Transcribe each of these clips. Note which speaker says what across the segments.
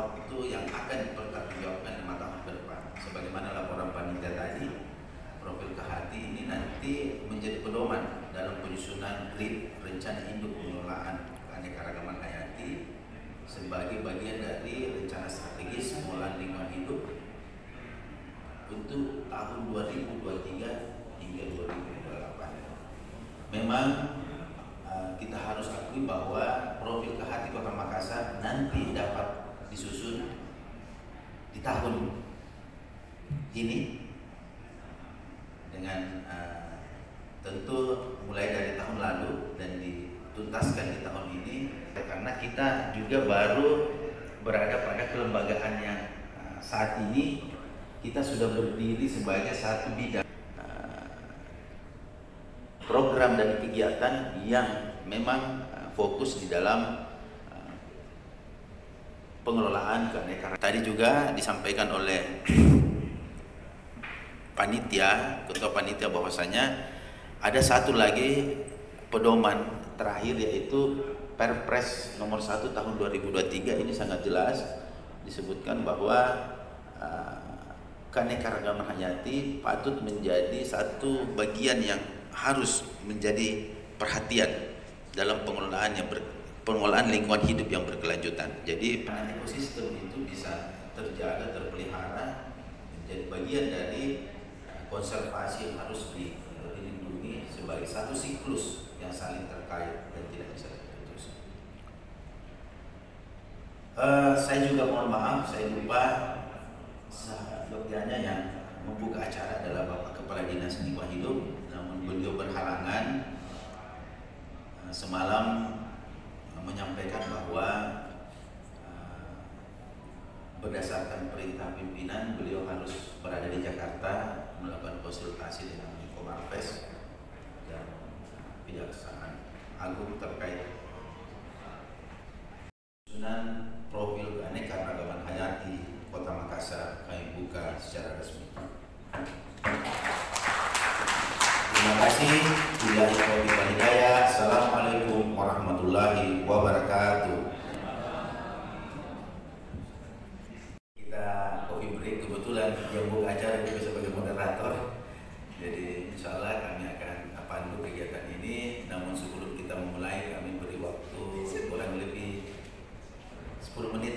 Speaker 1: waktu yang akan dipertanggungjawabkan 5 tahun ke depan. Sebagaimana laporan panitia tadi, profil KHT ini nanti menjadi pedoman dalam penyusunan grid rencana induk pengelolaan keanekaragaman hayati sebagai bagian dari rencana strategis pengelolaan lingkungan hidup untuk tahun 2023 hingga 2028. Memang kita harus akui bahwa profil KHT Kota Makassar nanti dapat disusun di tahun ini dengan tentu mulai dari tahun lalu dan dituntaskan di tahun ini, karena kita juga baru berada pada kelembagaan yang saat ini kita sudah berdiri sebagai satu bidang program dan kegiatan yang memang fokus di dalam pengelolaan keanekaragaman. Tadi juga disampaikan oleh panitia, ketua panitia, bahwasanya ada satu lagi pedoman terakhir, yaitu Perpres nomor 1 tahun 2023. Ini sangat jelas disebutkan bahwa keanekaragaman hayati patut menjadi satu bagian yang harus menjadi perhatian dalam pengelolaan lingkungan hidup yang berkelanjutan. Jadi ekosistem itu bisa terjaga, terpelihara, menjadi bagian dari konservasi yang harus dilindungi sebagai satu siklus yang saling terkait dan tidak bisa terputus. Saya juga mohon maaf, saya lupa, dokternya yang membuka acara adalah Bapak Kepala Dinas Lingkungan Hidup, namun beliau berhalangan. Semalam menyampaikan bahwa berdasarkan perintah pimpinan, beliau harus berada di Jakarta melakukan konsultasi dengan Menko Marves dan Kejaksaan Agung terkait susunan profil keanekaragaman hayati Kota Makassar. Kami buka secara resmi. Terima kasih. Assalamualaikum warahmatullahi wabarakatuh. Kita coffee break, kebetulan yang buka acara juga sebagai moderator. Jadi insya Allah kami akan pandu kegiatan ini. Namun sebelum kita memulai, kami beri waktu kurang lebih 10 menit.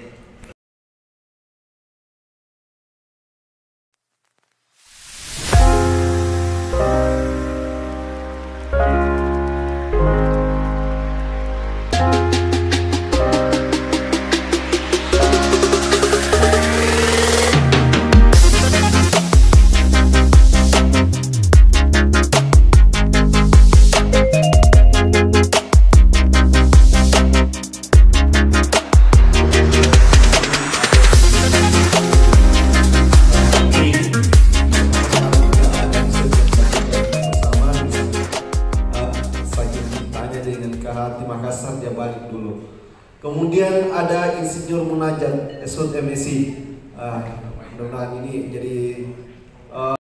Speaker 2: Kemudian ada Insinyur Munajat Esot MSc. Mudah-mudahan ini jadi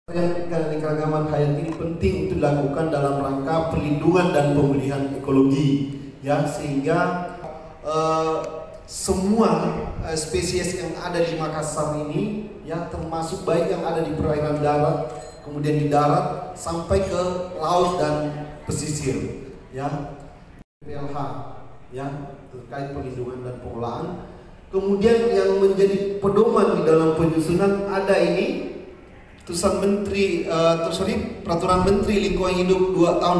Speaker 2: keanekaragaman hayati ini penting untuk dilakukan dalam rangka perlindungan dan pemulihan ekologi, ya, sehingga semua spesies yang ada di Makassar ini, ya, termasuk baik yang ada di perairan darat, kemudian di darat sampai ke laut dan pesisir, ya, PLH, ya, terkait perlindungan dan pengelolaan. Kemudian yang menjadi pedoman di dalam penyusunan ada ini Peraturan Menteri Lingkungan Hidup tahun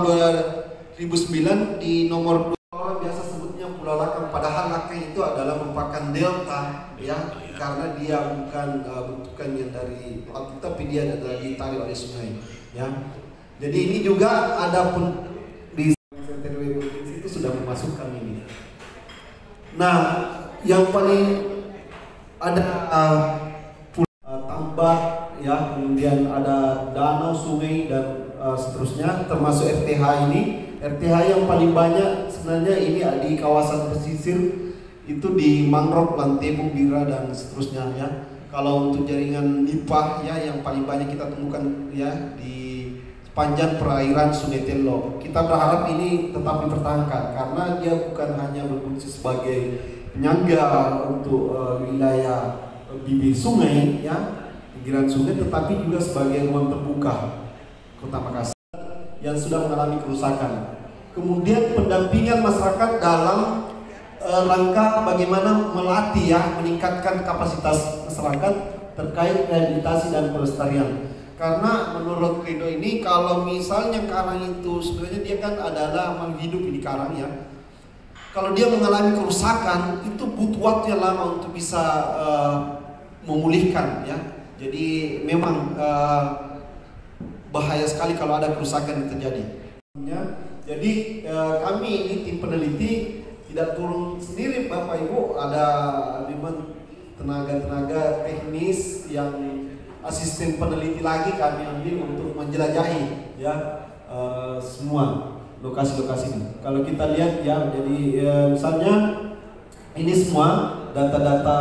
Speaker 2: 2009 di nomor 2. Orang biasa sebutnya Pulau Lakang, padahal Lakang itu adalah merupakan delta, ya, karena dia bukan bentukannya dari laut, tapi dia ditarik oleh sungai, ya. Jadi ini juga ada di itu sudah memasukkan ini. Nah, yang paling ada tambak, ya, kemudian ada danau, sungai, dan seterusnya, termasuk RTH ini. RTH yang paling banyak sebenarnya ini di kawasan pesisir, itu di Mangrove, Lantebu, Bira, dan seterusnya, ya. Kalau untuk jaringan nipah, ya, yang paling banyak kita temukan, ya, di sepanjang perairan Sungai Telok. Kita berharap ini tetap dipertahankan karena dia bukan hanya berfungsi sebagai penyangga untuk wilayah bibir sungai, ya, pinggiran sungai, tetapi juga sebagai ruang terbuka Kota Makassar yang sudah mengalami kerusakan. Kemudian pendampingan masyarakat dalam rangka bagaimana melatih, ya, meningkatkan kapasitas masyarakat terkait rehabilitasi dan pelestarian. Karena menurut Ridho ini, kalau misalnya karang itu sebenarnya dia kan adalah makhluk hidup ini karang, ya. Kalau dia mengalami kerusakan itu butuh waktu yang lama untuk bisa memulihkan, ya. Jadi memang bahaya sekali kalau ada kerusakan yang terjadi. Jadi kami ini tim peneliti tidak turun sendiri, Bapak Ibu, ada memang tenaga-tenaga teknis yang asisten peneliti lagi kami ambil untuk menjelajahi, ya, semua lokasi-lokasi ini. Kalau kita lihat, ya, jadi misalnya ini semua data-data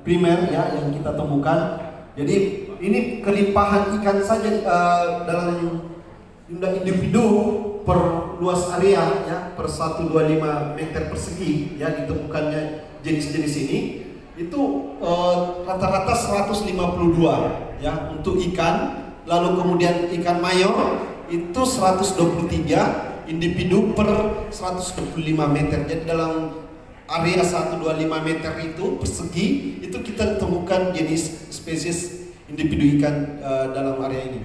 Speaker 2: primer, ya, yang kita temukan. Jadi ini kelimpahan ikan saja dalam jumlah individu per luas area, ya, per 125 meter persegi, ya, ditemukannya jenis-jenis ini. Itu rata-rata 152, ya, untuk ikan. Lalu kemudian ikan mayor itu 123 individu per 125 meter. Jadi dalam area 125 meter itu persegi itu kita temukan jenis spesies individu ikan dalam area ini.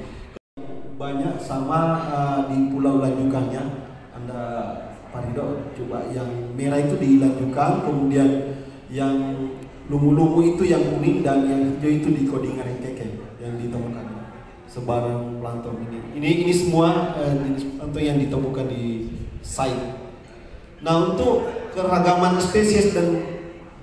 Speaker 2: Banyak sama di Pulau Lanjukannya. Anda Pak Ridho coba yang merah itu di Lanjukan, kemudian yang lumu-lumu itu yang kuning, dan yang hijau itu di Kodingarengkeke yang ditemukan sebarang plankton ini. Ini semua jenis plankton yang ditemukan di site. Nah, untuk keragaman spesies dan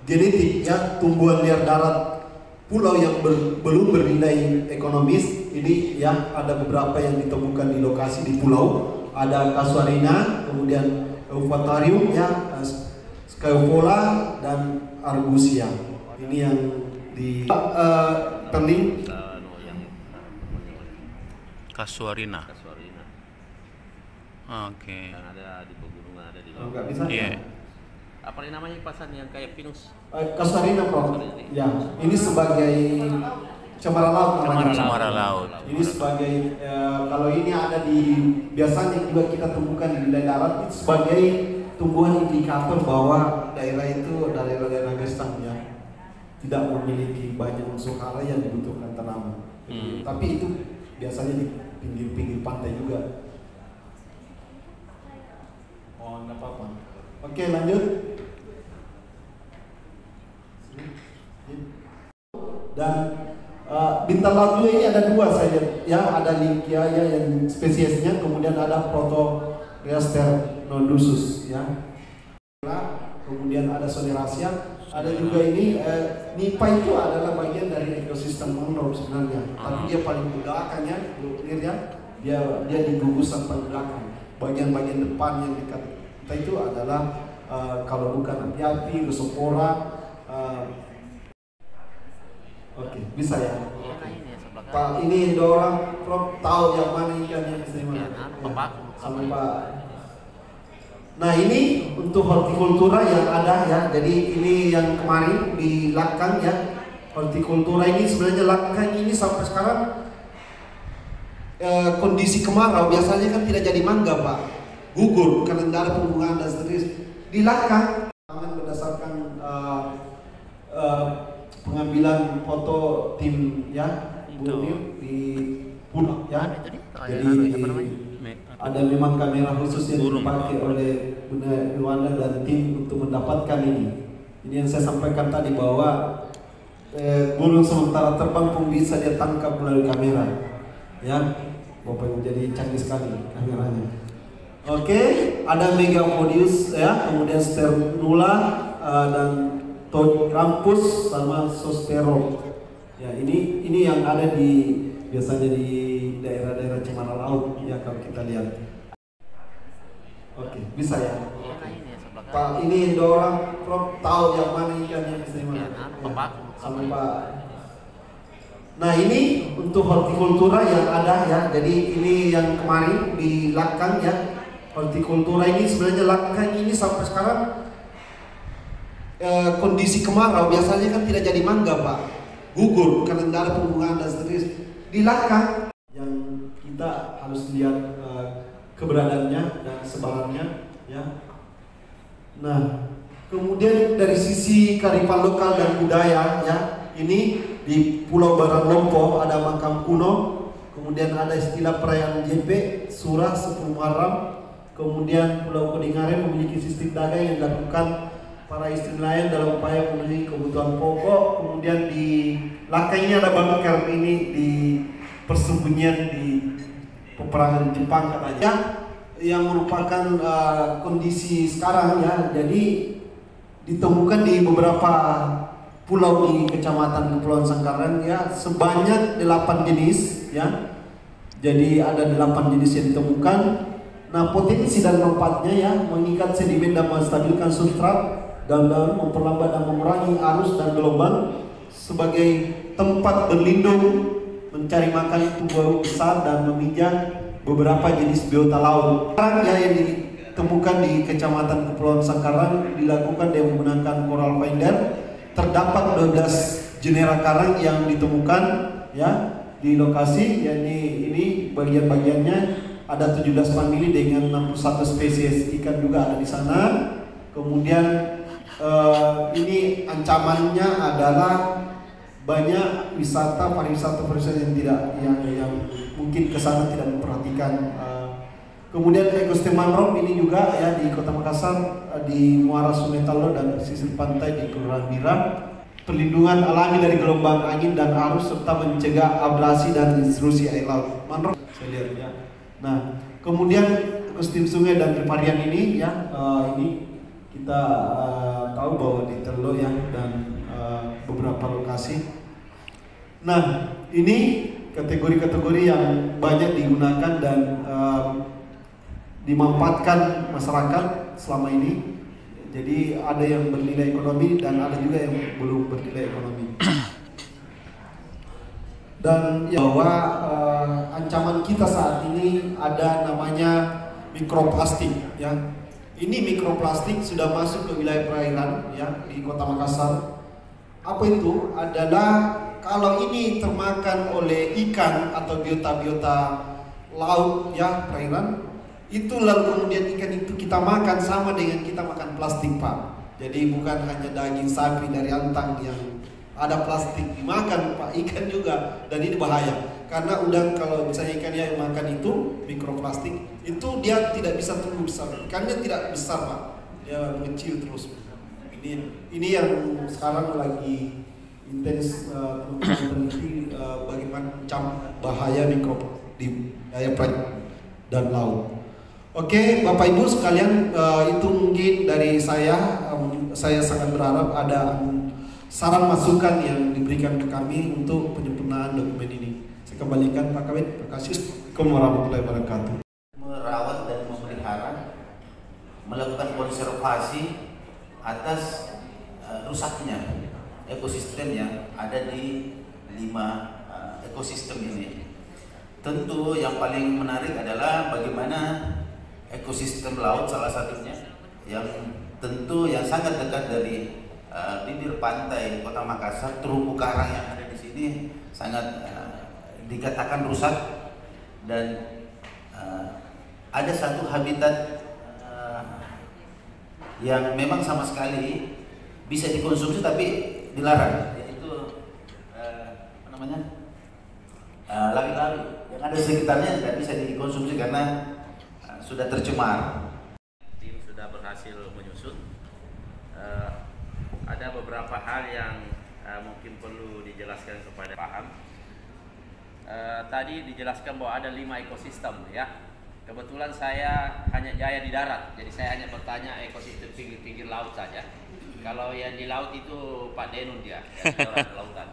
Speaker 2: genetik, ya, tumbuhan liar darat pulau yang belum bernilai ekonomis ini, ya, ada beberapa yang ditemukan di lokasi di pulau. Ada Casuarina, kemudian Euphotarium, ya, Scaevola, dan Argusia. Ini yang di Terling.
Speaker 3: Casuarina. Oke.
Speaker 4: Yang ada di pegunungan, ada di
Speaker 2: Oh, nggak bisa.
Speaker 3: Iya.
Speaker 4: Apa namanya pasan yang kayak pinus?
Speaker 2: Casuarina, Prof. Ya, ini sebagai cemara laut namanya.
Speaker 3: Cemara laut.
Speaker 2: Ini sebagai kalau ini ada di biasanya juga kita temukan di wilayah darat, itu sebagai tumbuhan indikator bahwa daerah itu daerah gersang, ya, tidak memiliki banyak unsur hara yang dibutuhkan tanaman. Tapi itu biasanya di pinggir-pinggir pantai juga. Oh, nggak apa-apa. Oke, lanjut. Dan bintang laut juga ini ada dua saya lihat, ya, ada Lynchiaia yang spesiesnya, kemudian ada Protoreaster nodusus, ya. Kemudian ada Soleraceae, ada juga ini Nipa itu adalah bagian dari ekosistem mangrove sebenarnya, tapi dia paling belakangnya, ya, dia di gugusan paling belakang. Bagian-bagian depan yang dekat kita itu adalah kalau bukan api-api, Rhizopora. Oke, bisa, ya. Pak, ini dorang Prof tahu yang mana ikannya bisa di mana? Sama Pak. Nah, ini untuk hortikultura yang ada, ya. Jadi ini yang kemarin di Lakang, ya. Hortikultura ini sebenarnya Lakang ini sampai sekarang kondisi kemarau biasanya kan tidak jadi mangga, Pak. Gugur karena tidak ada pembuahan dan seterusnya. Di Lakang berdasarkan pengambilan foto tim, ya, Bunir di pulau, ya. Jadi ada memang kamera khusus yang dipakai oleh Bunda Irwanda dan tim untuk mendapatkan ini. Ini yang saya sampaikan tadi bahwa burung sementara terbang pun bisa dia tangkap melalui kamera, ya. Bapak jadi canggih sekali kameranya. Oke, ada Megapodius, ya, kemudian Sternula dan Todirampus sama Sospero. Ya, ini yang ada di biasanya di daerah-daerah cemara laut, ya, kalau kita lihat. Oke, bisa, ya. Pak, ini dorang Prof tahu yang mana ikannya bisa di mana? Sama Pak. Nah, ini untuk hortikultura yang ada, ya. Jadi ini yang kemarin di Lakang, ya. Hortikultura ini sebenarnya Lakang ini sampai sekarang kondisi kemarau biasanya kan tidak jadi mangga Pak, gugur karena tidak ada pembungaan dan seterusnya. Di Laka yang kita harus lihat keberadaannya dan sebarannya ya. Nah, kemudian dari sisi kearifan lokal dan budaya ya, ini di Pulau Baranglompo ada makam kuno, kemudian ada istilah perayaan JP, Surah 10 Muharram, kemudian Pulau Kodingaren memiliki sistem dagang yang dilakukan para istri nelayan dalam upaya memenuhi kebutuhan pokok. Kemudian di Laka ini ada bunker ini di persembunyian di peperangan Jepang katanya, yang merupakan kondisi sekarang ya. Jadi ditemukan di beberapa pulau di Kecamatan Kepulauan Sangkaran ya, sebanyak 8 jenis ya. Jadi ada 8 jenis yang ditemukan. Nah, potensi dan manfaatnya ya, mengikat sedimen dan menstabilkan substrat dan memperlambat dan mengurangi arus dan gelombang, sebagai tempat berlindung, mencari makan tumbuh besar dan memijak beberapa jenis biota laut. Karang ya, yang ditemukan di Kecamatan Kepulauan Sangkaran dilakukan dengan menggunakan coral finder. Terdapat 12 genera karang yang ditemukan ya di lokasi, yakni ini bagian-bagiannya ada 17 famili dengan 61 spesies ikan juga ada di sana. Kemudian ini ancamannya adalah banyak pariwisata yang tidak yang mungkin ke sana tidak memperhatikan. Kemudian ekosistem mangrove ini juga ya di Kota Makassar, di muara Sungai Tallo dan sisir pantai di Kelurahan Bira. Perlindungan alami dari gelombang angin dan arus serta mencegah abrasi dan intrusi air laut. Mangrove saya lihat ya. Nah, kemudian ekosistem sungai dan riparian ini ya, ini kita tahu bahwa di Tello ya dan beberapa lokasi. Nah, ini kategori-kategori yang banyak digunakan dan dimanfaatkan masyarakat selama ini. Jadi ada yang bernilai ekonomi dan ada juga yang belum bernilai ekonomi. Dan ya, bahwa ancaman kita saat ini ada namanya mikroplastik ya. Ini mikroplastik sudah masuk ke wilayah perairan ya di Kota Makassar. Apa itu? Adalah kalau ini termakan oleh ikan atau biota-biota laut ya perairan, itu lalu kemudian ikan itu kita makan sama dengan kita makan plastik Pak. Jadi bukan hanya daging sapi dari antang yang ada plastik dimakan Pak, ikan juga, dan ini bahaya. Karena udang kalau misalnya ikan yang makan itu mikroplastik, itu dia tidak bisa tumbuh besar. Ikannya tidak besar Pak, dia mengecil terus. Ini yang sekarang lagi intens meneliti bagaimana bahaya mikro di daya perairan dan laut. Oke, Bapak Ibu sekalian, itu mungkin dari saya. Saya sangat berharap ada saran masukan yang diberikan ke kami untuk penyempurnaan dokumen ini. Saya kembalikan Pak Kabid. Terima kasih. Assalamualaikum warahmatullahi wabarakatuh.
Speaker 1: Merawat dan memelihara, melakukan konservasi atas rusaknya ekosistem yang ada di 5 ekosistem ini. Tentu yang paling menarik adalah bagaimana ekosistem laut salah satunya yang tentu yang sangat dekat dari bibir pantai Kota Makassar, terumbu karang yang ada di sini sangat dikatakan rusak, dan ada satu habitat yang memang sama sekali bisa dikonsumsi tapi dilarang, yaitu apa namanya, lawi-lawi yang ada di sekitarnya tidak bisa dikonsumsi karena sudah tercemar.
Speaker 4: Tim sudah berhasil menyusut. Ada beberapa hal yang mungkin perlu dijelaskan kepada paham. Tadi dijelaskan bahwa ada 5 ekosistem ya. Kebetulan saya hanya jaya di darat, jadi saya hanya bertanya ekosistem pinggir-pinggir laut saja. Kalau yang di laut itu Pak Denun dia, yang orang kelautan.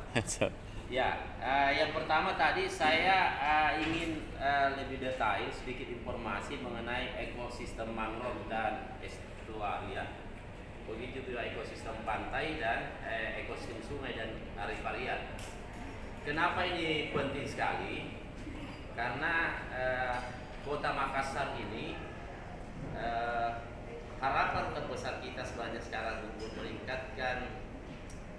Speaker 4: Ya, yang pertama tadi saya ingin lebih detail sedikit informasi mengenai ekosistem mangrove dan estuaria. Begitu juga ekosistem pantai dan ekosistem sungai dan riparian. Kenapa ini penting sekali? Karena Kota Makassar ini harapan terbesar kita sebenarnya sekarang untuk meningkatkan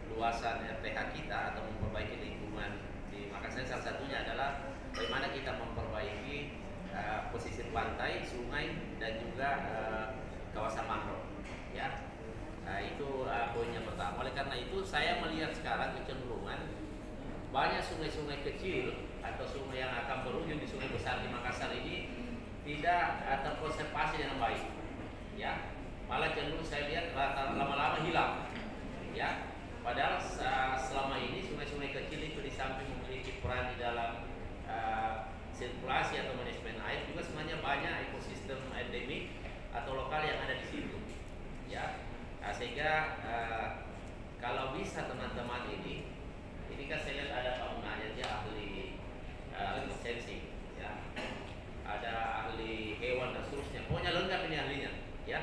Speaker 4: luasan RTH kita atau memperbaiki lingkungan di Makassar, salah satunya adalah bagaimana kita memperbaiki pesisir pantai, sungai, dan juga kawasan mangrove. Ya, itu poin yang pertama. Oleh karena itu saya melihat sekarang kecenderungan banyak sungai-sungai kecil atau sungai yang akan berujung di sungai besar di Makassar ini tidak terkonservasi dengan baik. Ya, malah cenderung saya lihat lama-lama hilang. Ya, padahal selama ini sungai-sungai kecil itu di samping memiliki peran di dalam sirkulasi atau manajemen air, juga sebenarnya banyak ekosistem endemik atau lokal yang ada di situ. Ya, sehingga kalau bisa teman-teman ini kan saya lihat ada Pak Munanya, dia ahli sensing, ya, ada ahli hewan dan seterusnya, pokoknya lengkap ini ahlinya. Ya,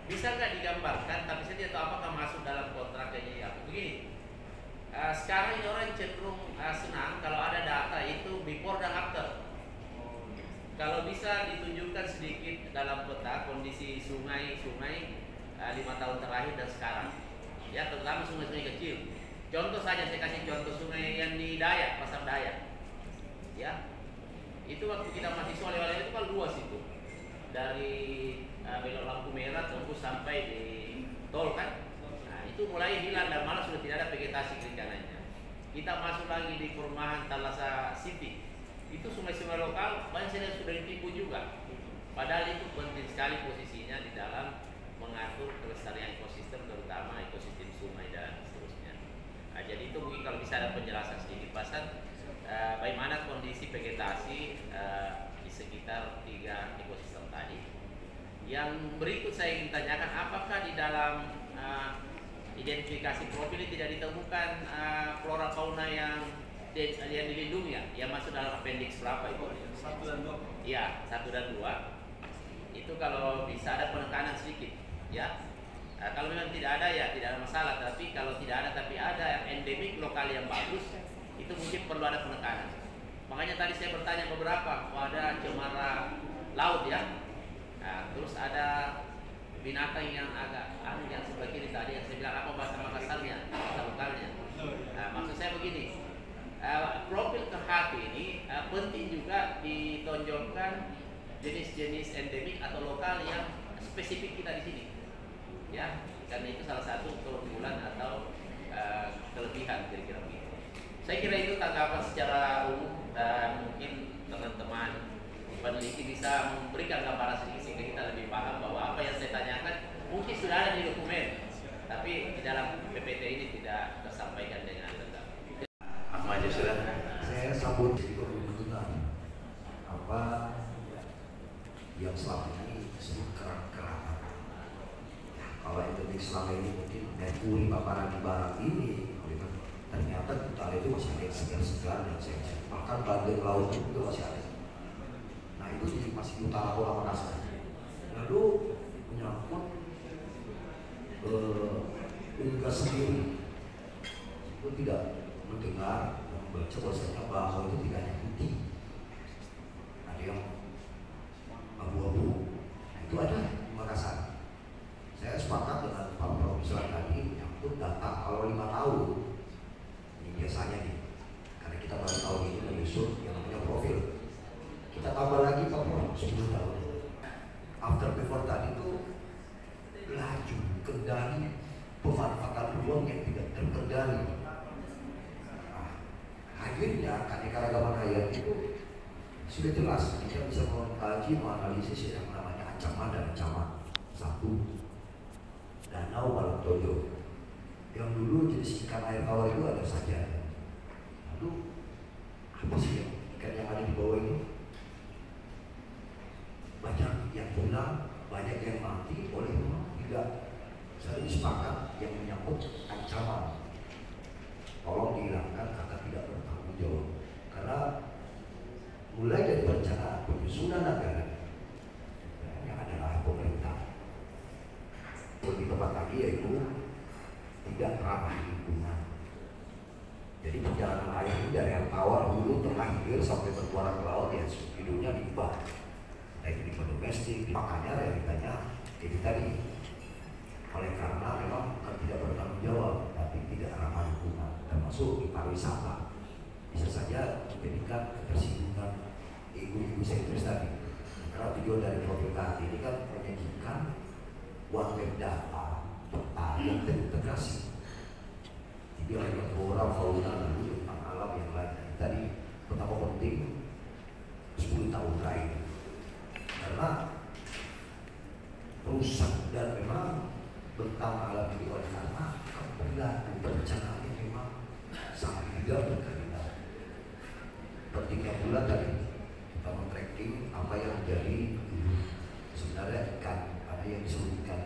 Speaker 4: bisa nggak digambarkan? Tapi saya tidak tahu apakah masuk dalam kontraknya ya. Begini, sekarang ini orang cenderung senang kalau ada data itu before dan after. Kalau bisa ditunjukkan sedikit dalam peta kondisi sungai-sungai 5 tahun terakhir dan sekarang, ya, terutama sungai-sungai kecil. Contoh saja saya kasih contoh sungai yang di Dayak, Pasar Dayak. Ya, itu waktu kita masih lewat itu kan luas itu, dari belok lampu merah tembus sampai di tol kan. Nah, itu mulai hilang dan malah sudah tidak ada vegetasi kiri kanannya. Kita masuk lagi di perumahan Talasa City, itu sungai-sungai lokal banyak yang sudah ditipu juga. Padahal itu penting sekali posisinya di dalam mengatur kelestarian ekosistem, terutama ekosistem sungai dan seterusnya. Nah, jadi itu mungkin kalau bisa ada penjelasan sedikit Pasan, bagaimana kondisi vegetasi di sekitar 3 ekosistem tadi. Yang berikut saya ingin tanyakan, apakah di dalam identifikasi profil ini tidak ditemukan flora fauna yang dilindungi ya, yang masuk dalam appendix berapa itu? 1 dan 2. Iya, 1 dan 2. Itu kalau bisa ada penekanan sedikit, ya. Kalau memang tidak ada ya tidak ada masalah, tapi kalau tidak ada tapi ada endemik lokal yang bagus, itu mungkin perlu ada penekanan. Makanya tadi saya bertanya beberapa, ada cemara laut ya. Nah, terus ada binatang yang agak yang sebelah kiri tadi yang saya bilang apa bahasa Makassarnya, bahasa lokalnya. Nah, maksud saya begini, profil KHT ini penting juga ditonjolkan jenis-jenis endemik atau lokal yang spesifik kita di sini, ya, karena itu salah satu keunggulan atau kelebihan kira-kira begitu. Saya kira itu tanggapan secara umum dan mungkin teman-teman peneliti bisa memberikan gambaran sedikit sehingga kita lebih paham bahwa apa yang saya tanyakan mungkin sudah ada di dokumen, tapi di dalam PPT ini tidak tersampaikan dengan lengkap.
Speaker 1: Ahmad sudah.
Speaker 5: Saya sambut di pembentukan apa yang selama ini disebut kerang-kerang. Kalau endemik selama ini mungkin merkuri paparan di barat ini, ternyata kita itu masih ada segar-segar dan segar. Bahkan bandeng laut itu masih ada. Nah itu jadi masih utara Pulau Makassar. Lalu menyangkut unggas sendiri itu tidak mendengar membaca bahasanya bahwa itu tidak hanya putih, ada yang abu-abu. Nah itu ada di Makassar. Saya sepakat dengan Pak Profesor tadi menyangkut data kalau 5 tahun ini biasanya nih, karena kita baru tahun ini menyusun yang namanya profil. Kita tambah lagi Pak Prof 10 tahun. After before tadi itu laju kendali pemanfaatan ruang yang tidak terkendali. Akhirnya keanekaragaman hayat itu sudah jelas, kita bisa mengkaji, menganalisis yang namanya ancaman dan ancaman. 1, Danau Balong Tojo yang dulu jenis ikan air tawar itu ada saja. Lalu apa sih ikan yang ada di bawah ini? Banyak yang pulang, banyak yang mati oleh tidak. Saya sepakat yang menyangkut ancaman, tolong dihilangkan kata tidak bertanggung jawab. Karena mulai dari perencanaan penyusunan anggaran yang adalah pemerintah, lebih tepat lagi yaitu tidak ramah lingkungan. Jadi perjalanan air ini dari air tawar hulu tengah hilir sampai bermuara ke laut ya hidupnya diubah. baik limbah domestik. Makanya realitanya itu tadi, oleh karena memang bukan tidak bertanggung jawab, tapi tidak ramah lingkungan, termasuk di pariwisata. Bisa saja menjadikan ketersinggungan ego sentris tadi. Karena tujuan dari profil KHT ini kan menyajikan one web data peta yang terintegrasi. Jadi ada flora, fauna, lalu tentang alam yang lain. Tadi betapa penting 10 tahun terakhir. Karena rusak dan memang bentang alam ini oleh karena perilaku perencanaannya memang sangat tidak berkeadilan. Pentingnya pula tadi kita men-tracking apa yang menjadi sebenarnya ikan, ada yang disebutkan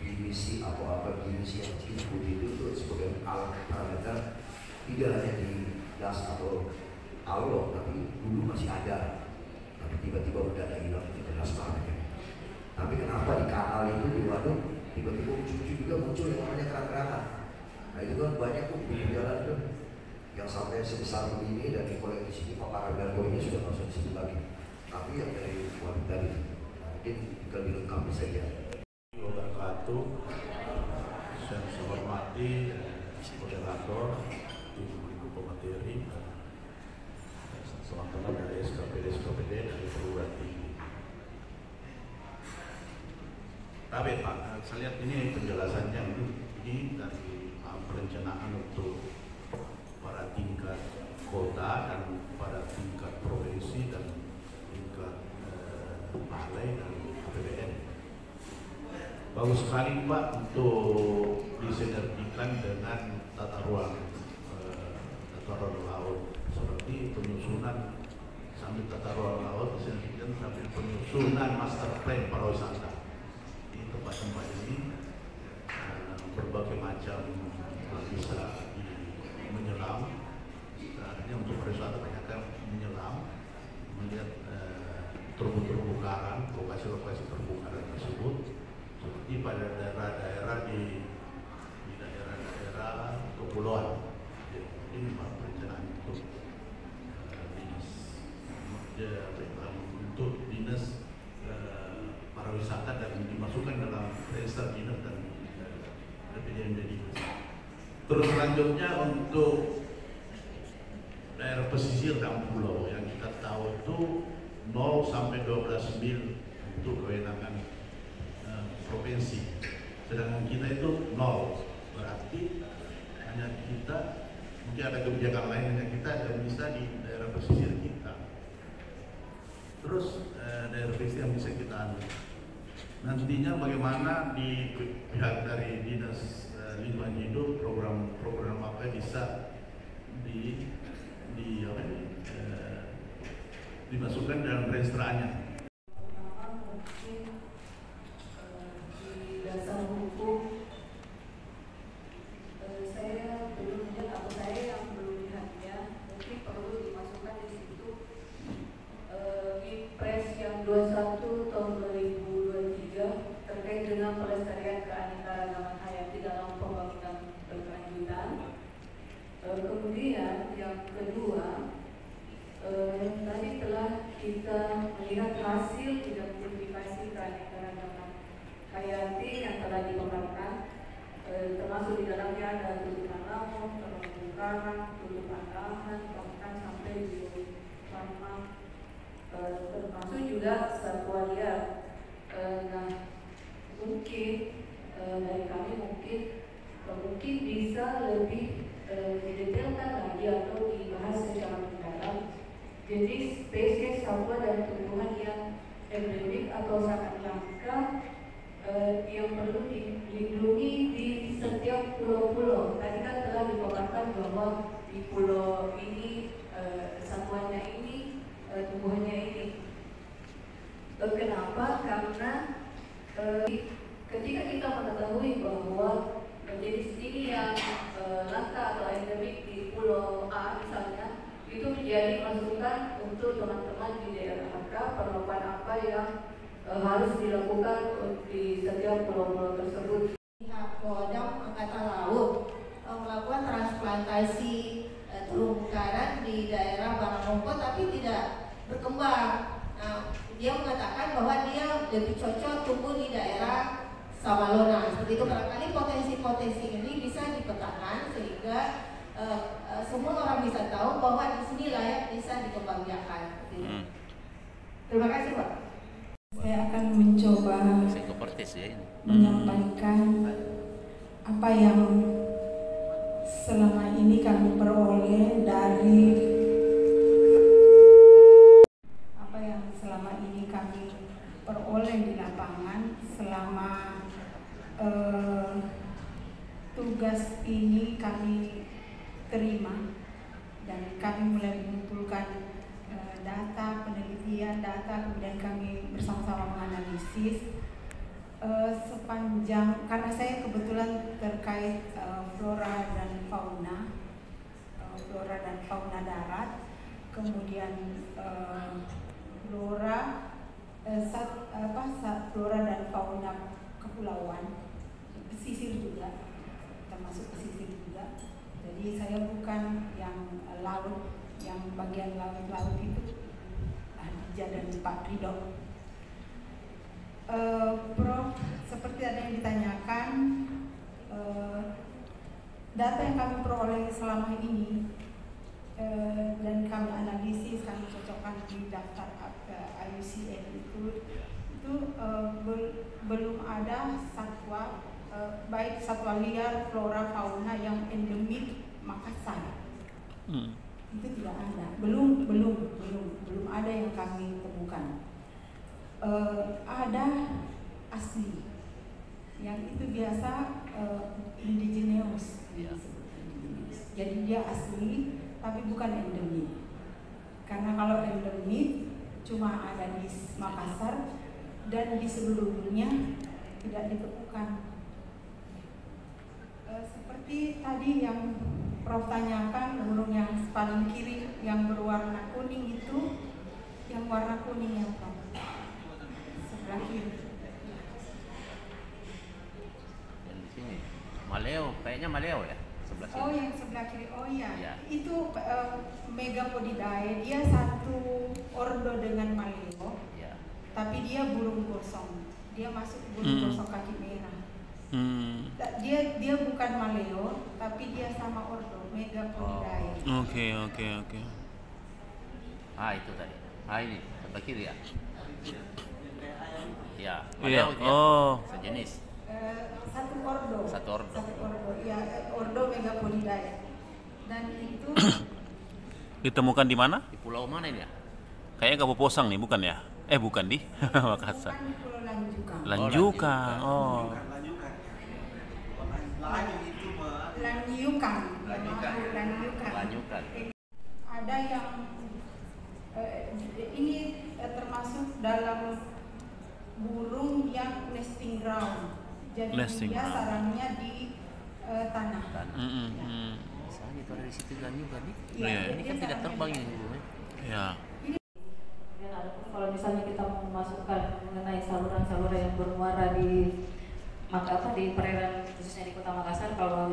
Speaker 5: emisi atau apa emisi yang disebut itu sebagai alat parameter tidak hanya di das atau allo, tapi dulu masih ada, tapi tiba-tiba udah ada hilang itu jelas banget. Tapi kenapa di kanal itu di waduk tiba-tiba muncul yang namanya kerak-kerakan? Nah itu kan banyak tuh di jalan itu yang sampai sebesar begini dan di di sini paparan narkotikanya sudah nggak usah disebut lagi. Tapi yang dari waduk tadi, nah, mungkin tinggal dilengkapi saja.
Speaker 6: Wabarakatuh. Saya hormati moderator, ibu pemateri, teman-teman dari SKPD dari perguruan tinggi. Tapi Pak, saya lihat ini penjelasannya ini dari perencanaan untuk pada tingkat kota dan pada tingkat provinsi dan tingkat balai dan APBN. Bagus sekali Pak untuk disinergikan dengan tata ruang laut, seperti penyusunan sambil tata ruang laut disinergikan sambil penyusunan master plan pariwisata. Di tempat-tempat ini berbagai macam bisa menyelam. Artinya untuk pariwisata banyak menyelam, melihat terumbu-terumbu karang, lokasi-lokasi terumbu karang tersebut. Seperti pada daerah-daerah di daerah-daerah kepulauan. Ini perencanaan untuk dinas pariwisata dan dimasukkan dalam register dinas dan PDM dinas. Terus selanjutnya untuk daerah pesisir dan pulau yang kita tahu itu 0 sampai 12 mil untuk kewenangan provinsi, sedangkan kita itu 0, berarti hanya kita mungkin ada kebijakan lain hanya kita dan bisa di daerah pesisir kita. Terus daerah pesisir yang bisa kita ambil. Nantinya bagaimana di pihak dari dinas lingkungan hidup program apa bisa dimasukkan dalam registranya.
Speaker 7: Dasar hukum saya belum lihat, atau saya yang belum lihatnya, mungkin perlu dimasukkan di situ Impres yang 21 tahun 2023 terkait dengan pelestarian keanekaragaman hayati dalam pembangunan berkelanjutan. Kemudian yang kedua, tadi telah kita melihat hasil identifikasi keanekaragaman hayati yang telah dikembangkan, termasuk di dalamnya ada tutupan laut, terumbu karang, tutupan lahan, bahkan sampai biofarma, termasuk juga satwa liar. Nah, mungkin dari kami mungkin bisa lebih didetailkan lagi atau dibahas secara mendalam. Jadi spesies satwa dan tumbuhan yang endemik atau sangat langka yang perlu dilindungi di setiap pulau-pulau. Tadi kan telah dipaparkan bahwa di pulau ini satwanya ini, tumbuhannya ini. Kenapa? Karena ketika kita mengetahui bahwa jenis ini yang langka atau endemik di pulau A misalnya, itu menjadi masukan untuk teman-teman di daerah maka perlakuan apa yang harus dilakukan di setiap pulau-pulau tersebut.
Speaker 8: Pihak Kodam Angkatan Laut melakukan transplantasi terumbu karang di daerah Barangmongko tapi tidak berkembang. Nah, dia mengatakan lebih cocok tumbuh di daerah Sabalona. Seperti itu, barangkali potensi-potensi ini bisa dipetakan sehingga semua orang bisa tahu bahwa di sini layak bisa dikembangbiakan. Terima kasih, Pak.
Speaker 9: Saya akan mencoba menyampaikan apa yang selama ini kami peroleh dari di lapangan selama tugas ini kami terima, dan kami mulai mengumpulkan data, penelitian data, kemudian kami bersama-sama menganalisis sepanjang, karena saya kebetulan terkait flora dan fauna darat, kemudian flora dan fauna kepulauan, pesisir juga, termasuk pesisir juga. Jadi saya bukan yang laut, yang bagian laut itu Hadijah dan Pak Ridho. Prof, seperti ada yang ditanyakan, data yang kami peroleh selama ini dan kami analisis, kami cocokkan di daftar IUCN itu belum ada satwa baik satwa liar, flora, fauna yang endemik Makassar. Itu tidak ada, belum ada yang kami temukan. Ada asli, yang itu biasa indigenous, jadi dia asli tapi bukan endemik. Karena kalau endemik cuma ada di Makassar dan di sebelumnya tidak ditemukan. Seperti tadi yang Prof tanyakan, burung yang paling kiri yang berwarna kuning itu, yang warna kuning yang Prof sebelah kiri.
Speaker 4: Dan di sini maleo, kayaknya maleo ya sebelah sini.
Speaker 9: Oh, yang sebelah kiri, oh iya. Ya. Itu Megapodidae, dia satu ordo dengan maleo, ya. Tapi dia burung gosong, dia masuk burung gosong kaki merah. Dia bukan maleo, tapi dia sama ordo Megapodidae.
Speaker 3: Oke.
Speaker 4: Ah, itu tadi. Ah, ini sebelah kiri ya. Ya,
Speaker 3: iya.
Speaker 4: Sejenis.
Speaker 9: Satu ordo. Ya, ordo Megapodidae. Dan itu
Speaker 3: ditemukan di mana?
Speaker 4: Di pulau mana ini ya?
Speaker 3: Kayaknya Kapuposang nih, bukan ya? Bukan di Makassar.
Speaker 9: Bukan di Pulau Lanjukan.
Speaker 3: Lanjukan.
Speaker 4: Lanjukan.
Speaker 9: Ada yang ini termasuk dalam burung yang nesting ground. Jadi dia sarangnya di tanah.
Speaker 4: Misalnya itu ada di situ Lanjukan nih.
Speaker 9: Ya,
Speaker 4: ini kan tidak terbang ini burungnya.
Speaker 3: Ya.
Speaker 7: Kalau misalnya kita memasukkan mengenai saluran-saluran yang bermuara di perairan khususnya di Kota Makassar, kalau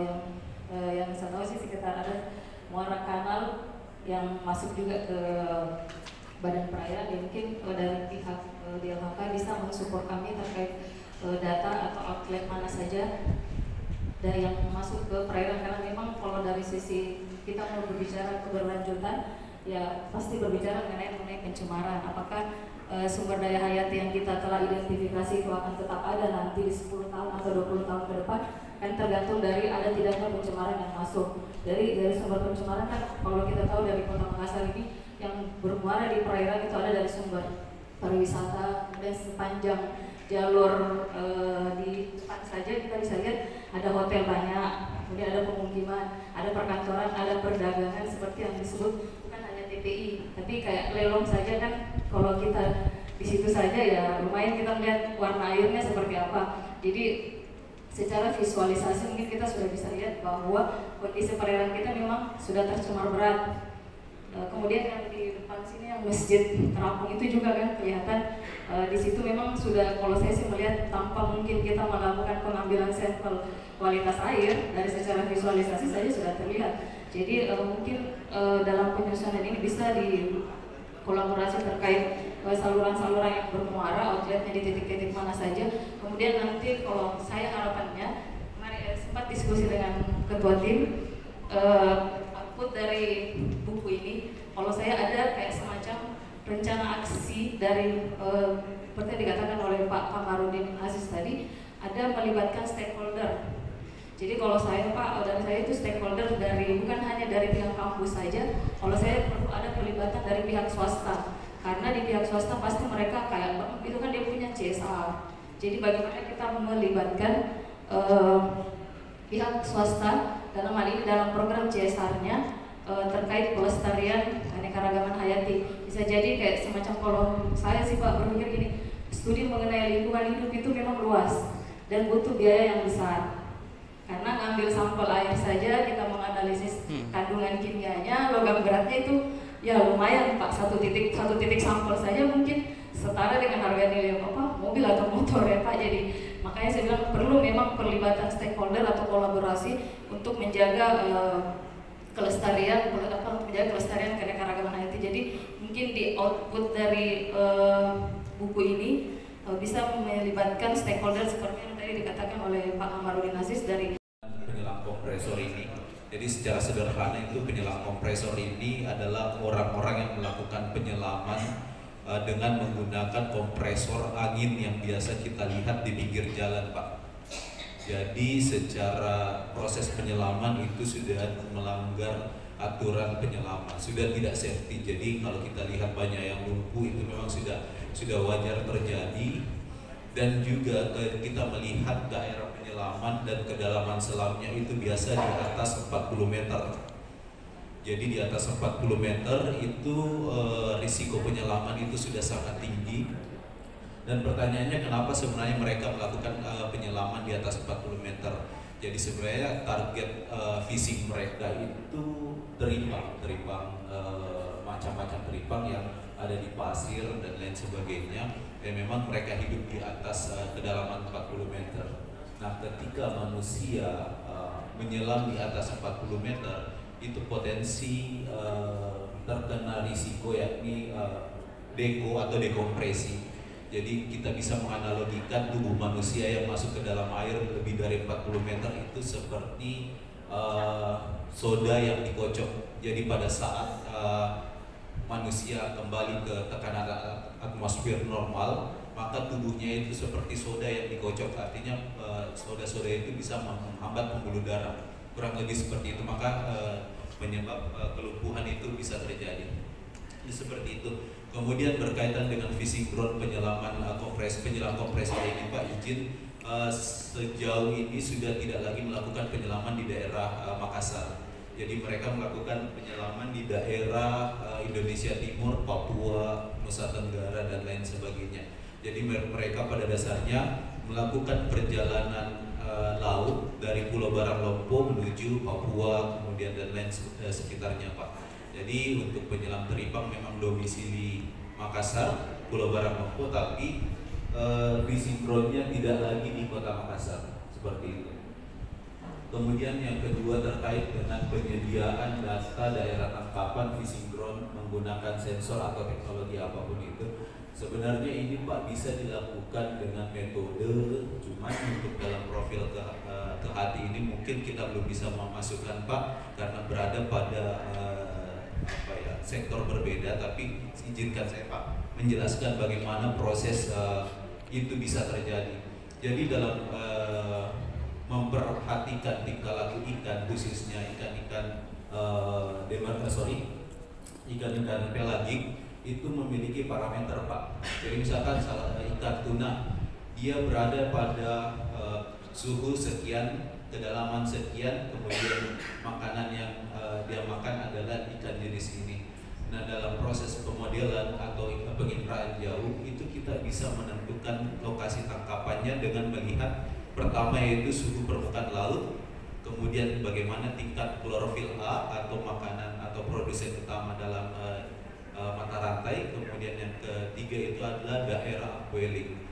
Speaker 7: yang saya tahu sih sekitar ada muara kanal yang masuk juga ke badan perairan. Ya mungkin dari pihak DLHK bisa mensupport kami terkait data atau outlet mana saja dari yang masuk ke perairan, karena memang kalau dari sisi kita mau berbicara keberlanjutan ya pasti berbicara mengenai pencemaran. Apakah sumber daya hayati yang kita telah identifikasi itu akan tetap ada nanti di 10 tahun atau 20 tahun ke depan, kan tergantung dari ada tidaknya pencemaran yang masuk. Dari sumber pencemaran kan kalau kita tahu dari Kota Makassar ini yang bermuara di perairan itu ada dari sumber pariwisata, kemudian sepanjang jalur di depan saja kita bisa lihat ada hotel banyak, kemudian ada pemukiman, ada perkantoran, ada perdagangan seperti yang disebut bukan hanya TPI, tapi kayak lelong saja kan. Kalau kita di situ saja ya lumayan kita melihat warna airnya seperti apa. Jadi secara visualisasi mungkin kita sudah bisa lihat bahwa kondisi perairan kita memang sudah tercemar berat. Kemudian yang di depan sini yang masjid terapung itu juga kan kelihatan di situ memang sudah, kalau saya sih melihat tanpa mungkin kita melakukan pengambilan sampel kualitas air, dari secara visualisasi saja sudah terlihat. Jadi mungkin dalam penyusunan ini bisa di kolaborasi terkait saluran-saluran yang bermuara, outletnya di titik-titik mana saja. Kemudian nanti kalau saya harapannya, kemarin sempat diskusi dengan ketua tim, output dari buku ini, kalau saya ada kayak semacam rencana aksi dari seperti yang dikatakan oleh Pak Kamarudin Aziz tadi, ada melibatkan stakeholder. Jadi kalau saya dari saya itu stakeholder dari bukan hanya dari pihak kampus saja, kalau saya perlu ada pelibatan dari pihak swasta. Karena di pihak swasta pasti mereka kayak itu kan dia punya CSR. Jadi bagaimana kita melibatkan pihak swasta dalam hal ini dalam program CSR-nya terkait pelestarian keanekaragaman hayati. Bisa jadi kayak semacam kalau saya sih Pak berpikir gini, studi mengenai lingkungan hidup itu memang luas dan butuh biaya yang besar. Karena ngambil sampel air saja kita menganalisis kandungan kimianya, logam beratnya itu ya lumayan Pak, satu titik sampel saja mungkin setara dengan harga nilai mobil atau motor ya Pak. Jadi makanya saya bilang perlu memang perlibatan stakeholder atau kolaborasi untuk menjaga kelestarian keanekaragaman hayati. Jadi mungkin di output dari buku ini bisa melibatkan stakeholder seperti yang tadi dikatakan oleh Pak Kamarudin Aziz dari
Speaker 10: penyelam kompresor ini. Jadi secara sederhana itu penyelam kompresor ini adalah orang-orang yang melakukan penyelaman dengan menggunakan kompresor angin yang biasa kita lihat di pinggir jalan, Pak. Jadi secara proses penyelaman itu sudah melanggar aturan penyelaman, sudah tidak safety. Jadi kalau kita lihat banyak yang lumpuh itu memang sudah wajar terjadi. Dan juga kita melihat daerah penyelaman dan kedalaman selamnya itu biasa di atas 40 meter. Jadi di atas 40 meter itu risiko penyelaman itu sudah sangat tinggi. Dan pertanyaannya kenapa sebenarnya mereka melakukan penyelaman di atas 40 meter. Jadi sebenarnya target fishing mereka itu teripang macam-macam teripang yang ada di pasir dan lain sebagainya. Dan memang mereka hidup di atas kedalaman 40 meter. Nah, ketika manusia menyelam di atas 40 meter, itu potensi terkena risiko yakni deko atau dekompresi. Jadi kita bisa menganalogikan tubuh manusia yang masuk ke dalam air lebih dari 40 meter itu seperti soda yang dikocok. Jadi pada saat manusia kembali ke tekanan atmosfer normal, maka tubuhnya itu seperti soda yang dikocok. Artinya soda-soda itu bisa menghambat pembuluh darah. Kurang lebih seperti itu, maka penyebab kelumpuhan itu bisa terjadi. Ini seperti itu. Kemudian berkaitan dengan fishing ground penyelam kompresor ini, Pak izin sejauh ini sudah tidak lagi melakukan penyelaman di daerah Makassar. Jadi mereka melakukan penyelaman di daerah Indonesia Timur, Papua, Nusa Tenggara dan lain sebagainya. Jadi mereka pada dasarnya melakukan perjalanan laut dari Pulau Baranglompo menuju Papua, kemudian dan lain sekitarnya, Pak. Jadi untuk penyelam teripang memang domisili Makassar, Pulau Baranglompo, tapi fishing ground-nya tidak lagi di Kota Makassar, seperti itu. Kemudian yang kedua terkait dengan penyediaan data daerah tangkapan fishing ground menggunakan sensor atau teknologi apapun itu. Sebenarnya ini Pak bisa dilakukan dengan metode, cuman untuk dalam profil ke hati ini mungkin kita belum bisa memasukkan Pak karena berada pada sektor berbeda. Tapi izinkan saya Pak menjelaskan bagaimana proses itu bisa terjadi. Jadi dalam memperhatikan tingkah laku ikan, khususnya ikan-ikan ikan-ikan pelagik itu memiliki parameter, Pak. Jadi misalkan ikan tuna, dia berada pada suhu sekian, kedalaman sekian, kemudian makanan yang dia makan adalah ikan jenis ini. Nah, dalam proses pemodelan atau penginderaan jauh itu kita bisa menentukan lokasi tangkapannya dengan melihat pertama yaitu suhu permukaan laut, kemudian bagaimana tingkat klorofil A atau makanan atau produsen utama dalam mata rantai, kemudian yang ketiga itu adalah daerah upwelling.